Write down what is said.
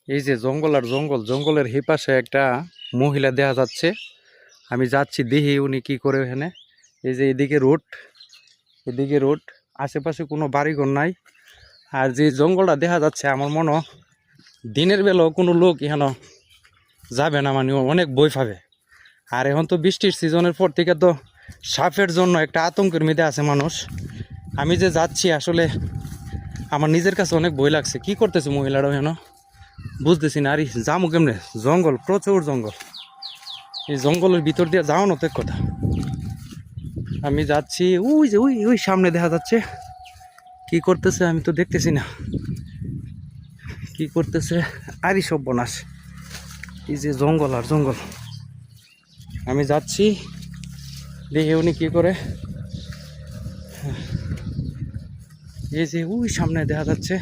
এই যে জঙ্গল আর জঙ্গল, জঙ্গলের হে পাশে একটা মহিলা দেখা যাচ্ছে। আমি যাচ্ছি দেখি উনি কি করে এখানে। এই যে এদিকে রোড, এদিকে রোড, আশেপাশে কোনো বাড়িঘর নাই। আর যে জঙ্গলটা দেখা যাচ্ছে আমার মনে হয় দিনের বেলাও কোনো লোক এখানে যাবে না, মানে অনেক ভয় পাবে। আর এখন তো বৃষ্টির সিজনের পর থেকে তো সাপের জন্য একটা আতঙ্কের মধ্যে আছে মানুষ। আমি যে যাচ্ছি আসলে আমার নিজের কাছে অনেক ভয় লাগছে। কি করতেছে মহিলারাও এখানে বুঝতেছি না। আর যামু কেমনে, জঙ্গল, প্রচুর জঙ্গল। এই জঙ্গলের ভিতর দিয়ে যাও না তো এক কথা। আমি যাচ্ছি, ওই যে ওই ওই সামনে দেখা যাচ্ছে কি করতেছে, আমি তো দেখতেছি না কি করতেছে। আরই সর্বনাশ, এই যে জঙ্গল আর জঙ্গল। আমি যাচ্ছি দেখে উনি কি করে। এই যে ওই সামনে দেখা যাচ্ছে